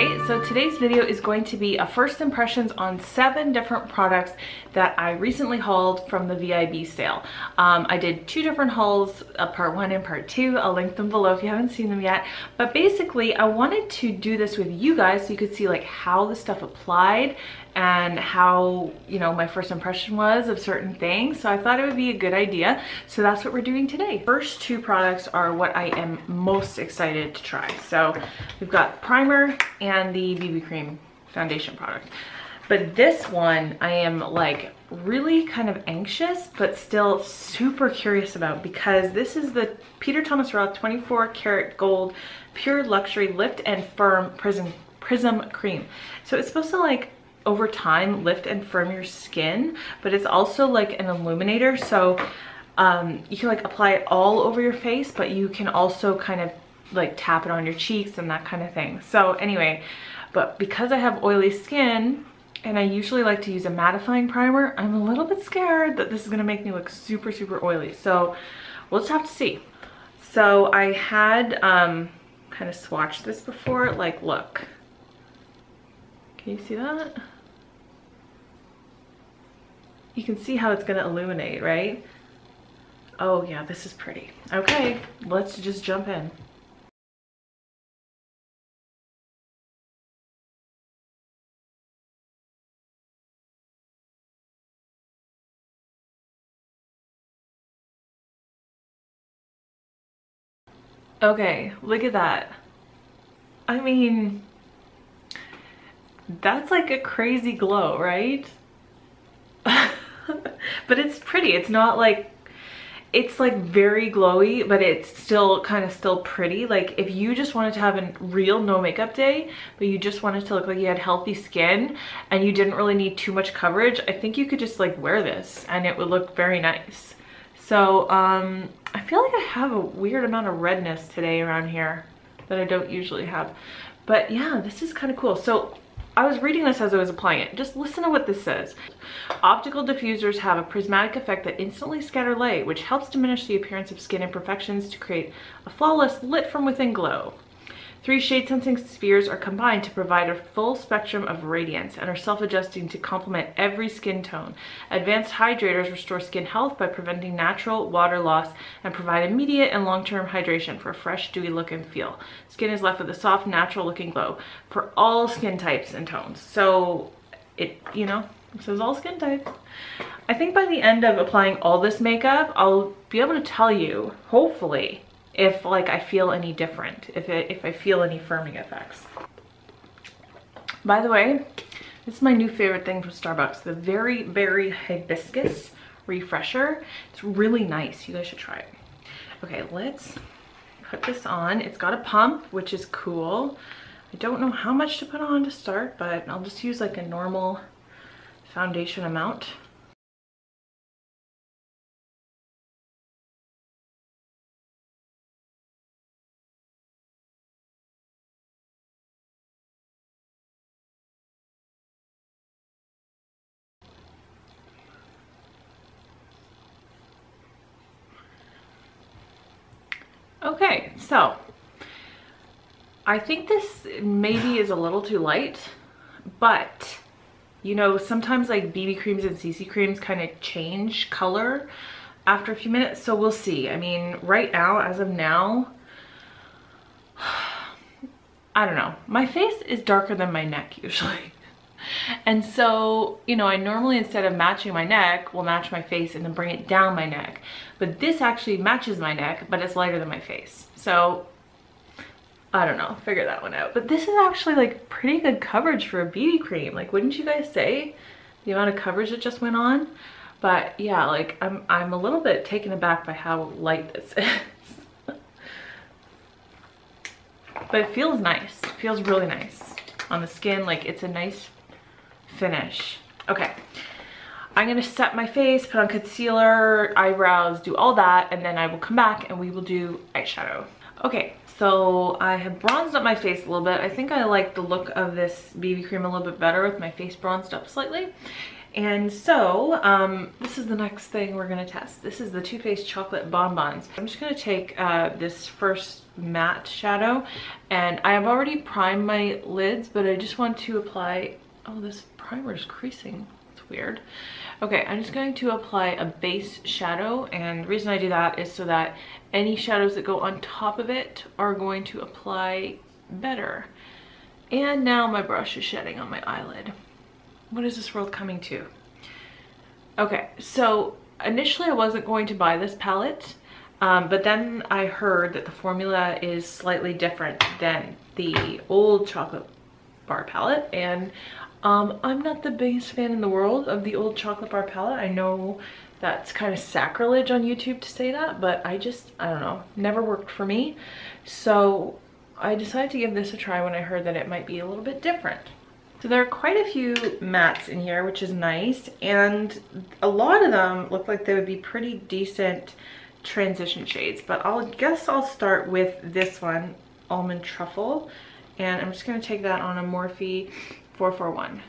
Alright, so today's video is going to be a first impressions on 7 different products that I recently hauled from the VIB sale. I did 2 different hauls, part 1 and part 2. I'll link them below if you haven't seen them yet. But basically, I wanted to do this with you guys so you could see like how the stuff applied and how, you know, my first impression was of certain things. So I thought it would be a good idea. So that's what we're doing today. First 2 products are what I am most excited to try. So we've got primer and the BB cream foundation product. But this one I am like really kind of anxious but still super curious about, because this is the Peter Thomas Roth 24 karat gold pure luxury lift and firm prism cream. So it's supposed to like over time lift and firm your skin, but it's also like an illuminator, so you can like apply it all over your face, but you can also kind of like tap it on your cheeks and that kind of thing. So anyway, but because I have oily skin and I usually like to use a mattifying primer, I'm a little bit scared that this is gonna make me look super oily. So we'll just have to see. So I had kind of swatched this before. Like, look, can you see that? You can see how it's gonna illuminate, right? Oh yeah, this is pretty. Okay, let's just jump in. Okay, look at that. I mean, that's like a crazy glow, right? But it's pretty. It's not like, it's like very glowy, but it's still kind of still pretty. Like if you just wanted to have a real no makeup day, but you just wanted to look like you had healthy skin and you didn't really need too much coverage, I think you could just like wear this and it would look very nice. So I feel like I have a weird amount of redness today around here that I don't usually have. But yeah, this is kind of cool. So I was reading this as I was applying it. Just listen to what this says. Optical diffusers have a prismatic effect that instantly scatter light, which helps diminish the appearance of skin imperfections to create a flawless lit from within glow. 3 shade sensing spheres are combined to provide a full spectrum of radiance and are self-adjusting to complement every skin tone. Advanced hydrators restore skin health by preventing natural water loss and provide immediate and long-term hydration for a fresh, dewy look and feel. Skin is left with a soft, natural looking glow for all skin types and tones. So it, you know, it says all skin types. I think by the end of applying all this makeup, I'll be able to tell you, hopefully, if like I feel any different, if I feel any firming effects. By the way, this is my new favorite thing from Starbucks, the very hibiscus refresher. It's really nice. You guys should try it. Okay, let's put this on. It's got a pump, which is cool. I don't know how much to put on to start, but I'll just use like a normal foundation amount. Okay, so I think this maybe is a little too light, but you know, sometimes like BB creams and CC creams kind of change color after a few minutes, so we'll see. I mean, right now, as of now, I don't know. My face is darker than my neck usually. And so, you know, I normally, instead of matching my neck, will match my face and then bring it down my neck. But this actually matches my neck, but it's lighter than my face. So, I don't know, figure that one out. But this is actually like pretty good coverage for a BB cream. Like, wouldn't you guys say? The amount of coverage that just went on. But yeah, like I'm a little bit taken aback by how light this is. But it feels nice. It feels really nice on the skin. Like, it's a nice finish. Okay, I'm gonna set my face, put on concealer, eyebrows, do all that, and then I will come back and we will do eyeshadow. Okay, so I have bronzed up my face a little bit. I think I like the look of this BB cream a little bit better with my face bronzed up slightly. And so this is the next thing we're gonna test. This is the Too Faced Chocolate Bonbons. I'm just gonna take this first matte shadow, and I have already primed my lids, but I just want to apply, oh, this primer is creasing. It's weird. Okay, I'm just going to apply a base shadow, and the reason I do that is so that any shadows that go on top of it are going to apply better. And now my brush is shedding on my eyelid. What is this world coming to? Okay, so initially I wasn't going to buy this palette, but then I heard that the formula is slightly different than the old chocolate bar palette, and I'm not the biggest fan in the world of the old chocolate bar palette. I know that's kind of sacrilege on YouTube to say that, but I don't know, never worked for me. So I decided to give this a try when I heard that it might be a little bit different. So there are quite a few mattes in here, which is nice, and a lot of them look like they would be pretty decent transition shades, but I guess I'll start with this one, Almond Truffle, and I'm just going to take that on a Morphe 441.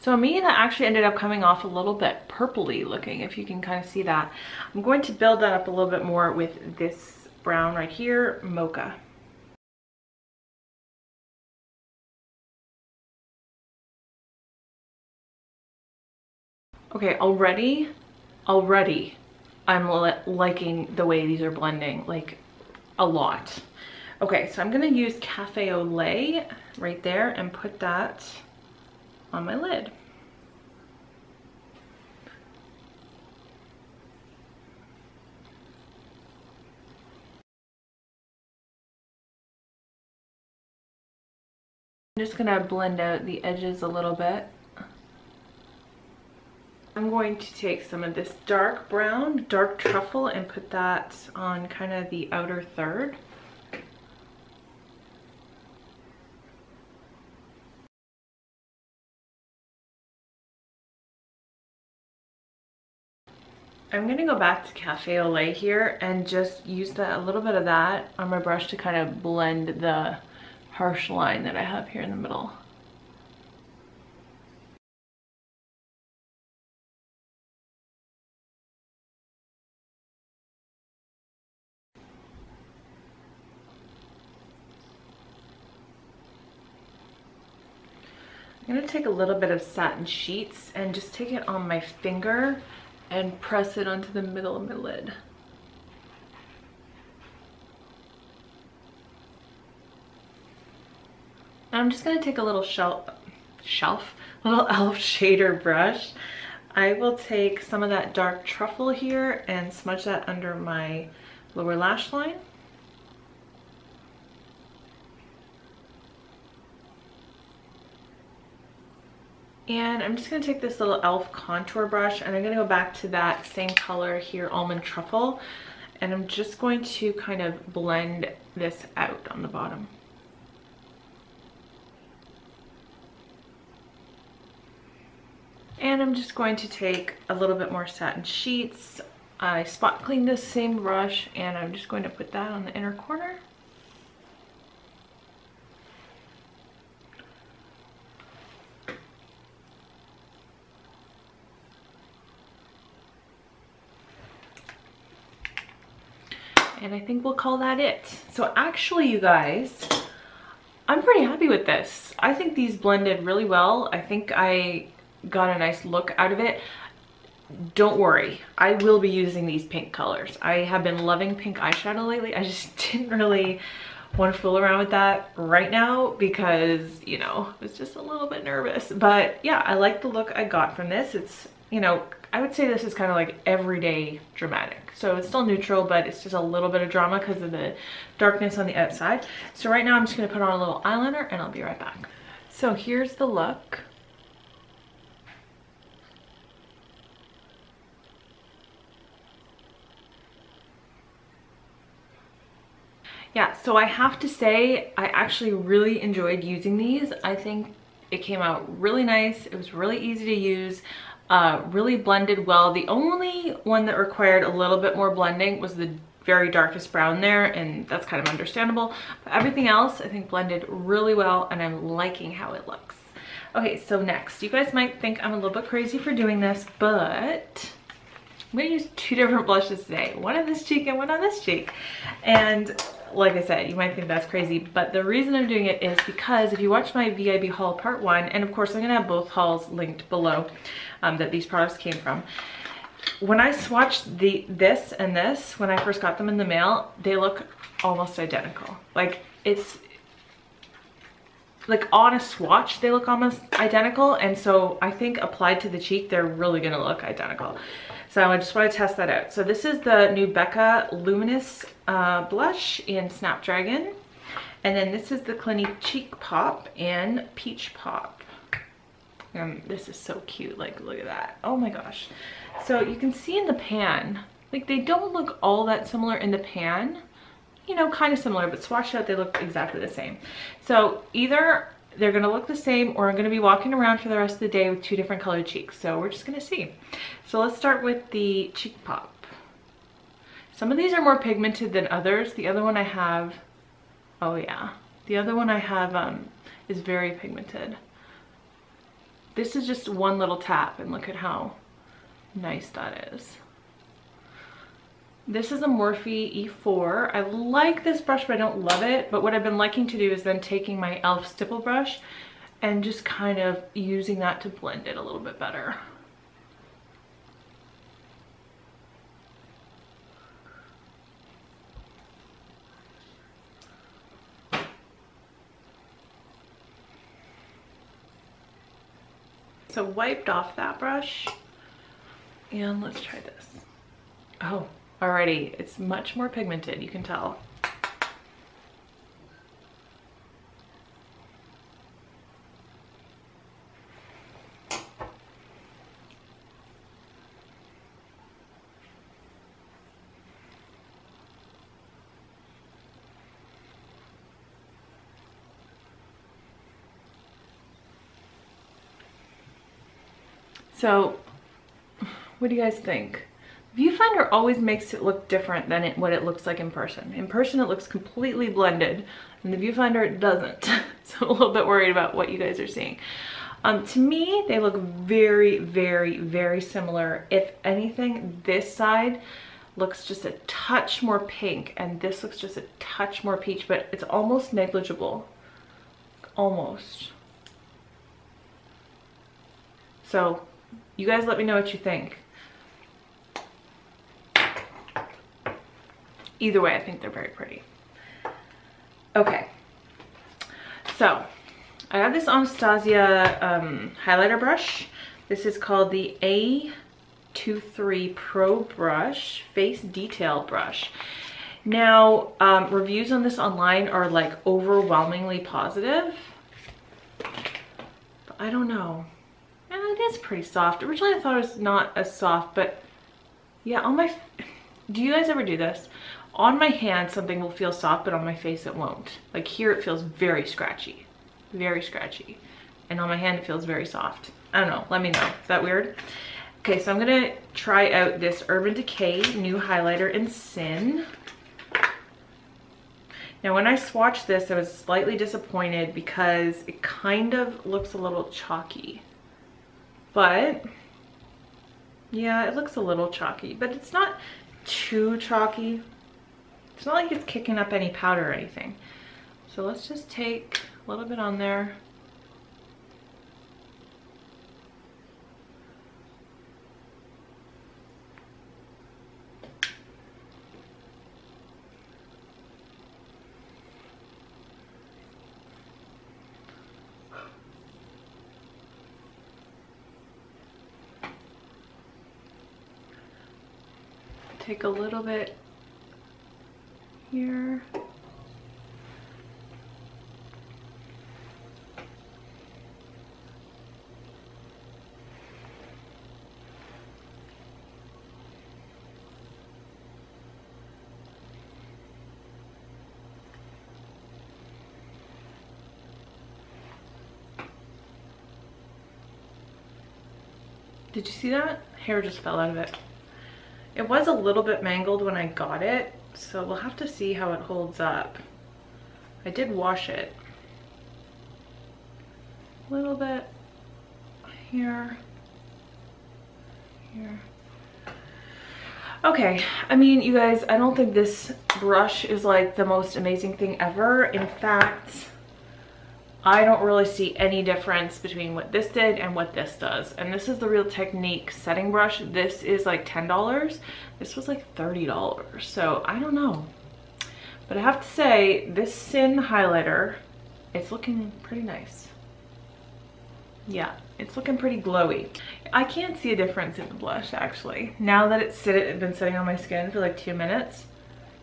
So me, that actually ended up coming off a little bit purpley looking, if you can kind of see that. I'm going to build that up a little bit more with this brown right here, Mocha. Okay, already I'm liking the way these are blending, like a lot. Okay, so I'm gonna use Cafe au Lait right there and put that on my lid. I'm just gonna blend out the edges a little bit. I'm going to take some of this dark brown, dark truffle, and put that on kind of the outer third. I'm gonna go back to Cafe au Lait here and just use a little bit of that on my brush to kind of blend the harsh line that I have here in the middle. I'm gonna take a little bit of Satin Sheets and just take it on my finger and press it onto the middle of my lid. I'm just gonna take a little little e.l.f. shader brush. I will take some of that dark truffle here and smudge that under my lower lash line. And I'm just gonna take this little e.l.f. contour brush and I'm gonna go back to that same color here, Almond Truffle, and I'm just going to kind of blend this out on the bottom. And I'm just going to take a little bit more Satin Sheets. I spot cleaned this same brush and I'm just going to put that on the inner corner. And I think we'll call that it. So actually, you guys, I'm pretty happy with this. I think these blended really well. I think I got a nice look out of it. Don't worry, I will be using these pink colors. I have been loving pink eyeshadow lately. I just didn't really want to fool around with that right now because, you know, I was just a little bit nervous. But yeah, I like the look I got from this. It's, you know, I would say this is kind of like everyday dramatic. So it's still neutral, but it's just a little bit of drama because of the darkness on the outside. So right now I'm just going to put on a little eyeliner and I'll be right back. So here's the look. Yeah, so I have to say, I actually really enjoyed using these. I think it came out really nice. It was really easy to use. really blended well. The only one that required a little bit more blending was the very darkest brown there, and that's kind of understandable. But everything else I think blended really well, and I'm liking how it looks. Okay, so next, you guys might think I'm a little bit crazy for doing this, but I'm gonna use two different blushes today, one on this cheek and one on this cheek. And like I said, you might think that's crazy, but the reason I'm doing it is because if you watch my VIB haul part 1, and of course I'm gonna have both hauls linked below that these products came from. When I swatched this and this, when I first got them in the mail, they look almost identical. Like, it's like on a swatch, they look almost identical. And so I think applied to the cheek, they're really gonna look identical. So I just want to test that out. So this is the new Becca Luminous blush in Snapdragon. And then this is the Clinique Cheek Pop in Peach Pop. This is so cute, like look at that. Oh my gosh. So you can see in the pan, like they don't look all that similar in the pan. You know, kind of similar, but swatched out they look exactly the same. So either they're gonna look the same or I'm gonna be walking around for the rest of the day with two different colored cheeks. So we're just gonna see. So let's start with the Cheek Pop. Some of these are more pigmented than others. The other one I have, oh yeah. The other one I have is very pigmented. This is just one little tap and look at how nice that is. This is a Morphe E4. I like this brush, but I don't love it. But what I've been liking to do is then taking my e.l.f. stipple brush and just kind of using that to blend it a little bit better. So wiped off that brush and let's try this. Oh, already it's much more pigmented, you can tell. So what do you guys think? Viewfinder always makes it look different than what it looks like in person. In person it looks completely blended, and the viewfinder it doesn't. So I'm a little bit worried about what you guys are seeing. To me, they look very, very, very similar. If anything, this side looks just a touch more pink, and this looks just a touch more peach, but it's almost negligible. Almost. So you guys let me know what you think. Either way, I think they're very pretty. Okay, so I have this Anastasia highlighter brush. This is called the A23 Pro Brush Face Detail Brush. Now, reviews on this online are like overwhelmingly positive. But I don't know. And it is pretty soft. Originally I thought it was not as soft, but yeah, on my, do you guys ever do this? On my hand, something will feel soft, but on my face it won't. Like here it feels very scratchy. Very scratchy. And on my hand it feels very soft. I don't know, let me know. Is that weird? Okay, so I'm gonna try out this Urban Decay new highlighter in Sin. Now when I swatched this, I was slightly disappointed because it kind of looks a little chalky. But yeah, it looks a little chalky, but it's not too chalky. It's not like it's kicking up any powder or anything. So let's just take a little bit on there. Take a little bit here. Did you see that? Hair just fell out of it. It was a little bit mangled when I got it, so we'll have to see how it holds up. I did wash it. A little bit here, here. Okay, I mean, you guys, I don't think this brush is like the most amazing thing ever. In fact, I don't really see any difference between what this did and what this does. And this is the Real Technique setting brush. This is like $10. This was like $30. So I don't know. But I have to say, this Sin highlighter, it's looking pretty nice. Yeah, it's looking pretty glowy. I can't see a difference in the blush actually. Now that it's been sitting on my skin for like 2 minutes,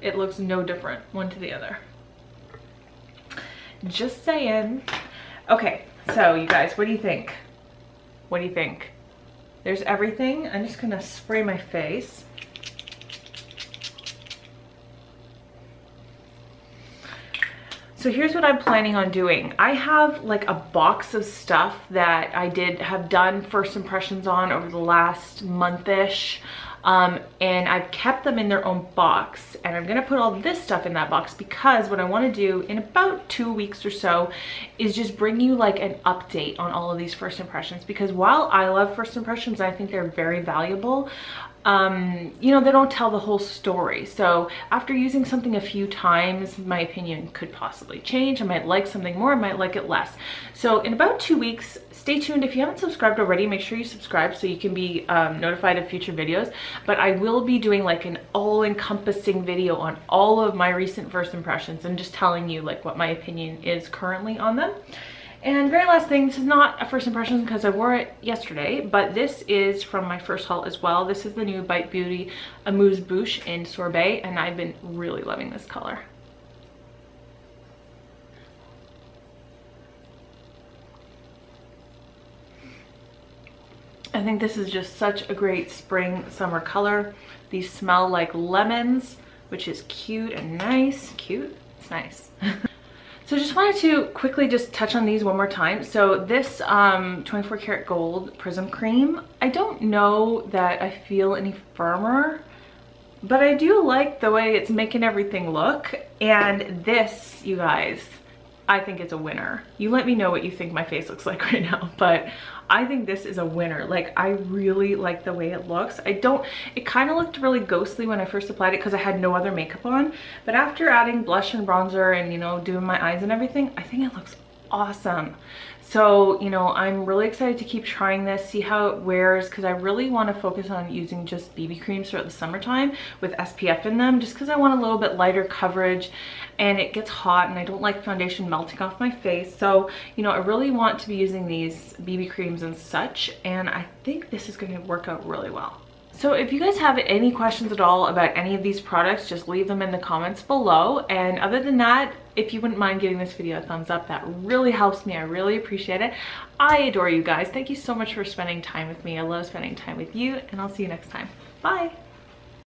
it looks no different one to the other. Just saying. Okay, so you guys, what do you think? What do you think? There's everything. I'm just gonna spray my face. So here's what I'm planning on doing. I have like a box of stuff that I have done first impressions on over the last month-ish. And I've kept them in their own box, and I'm gonna put all this stuff in that box because what I want to do in about 2 weeks or so is just bring you like an update on all of these first impressions, because while I love first impressions, I think they're very valuable. You know, they don't tell the whole story. So after using something a few times, my opinion could possibly change. I might like something more, I might like it less. So in about 2 weeks, stay tuned. If you haven't subscribed already, make sure you subscribe so you can be notified of future videos. But I will be doing like an all-encompassing video on all of my recent first impressions and just telling you like what my opinion is currently on them. And very last thing, this is not a first impression because I wore it yesterday, but this is from my first haul as well. This is the new Beauty Amouse Bouche in Sorbet, and I've been really loving this color. I think this is just such a great spring summer color. These smell like lemons, which is cute and nice. Cute? It's nice. So just wanted to quickly just touch on these one more time. So this 24 karat gold Prism cream, I don't know that I feel any firmer, but I do like the way it's making everything look. And this, you guys, I think it's a winner. You let me know what you think my face looks like right now, but I think this is a winner. Like, I really like the way it looks. It kind of looked really ghostly when I first applied it because I had no other makeup on, but after adding blush and bronzer and, you know, doing my eyes and everything, I think it looks awesome. So, you know, I'm really excited to keep trying this, see how it wears, because I really want to focus on using just BB creams throughout the summertime with SPF in them, just because I want a little bit lighter coverage and it gets hot and I don't like foundation melting off my face. So, you know, I really want to be using these BB creams and such, and I think this is going to work out really well. So if you guys have any questions at all about any of these products, just leave them in the comments below. And other than that, if you wouldn't mind giving this video a thumbs up, that really helps me. I really appreciate it. I adore you guys. Thank you so much for spending time with me. I love spending time with you, and I'll see you next time. Bye.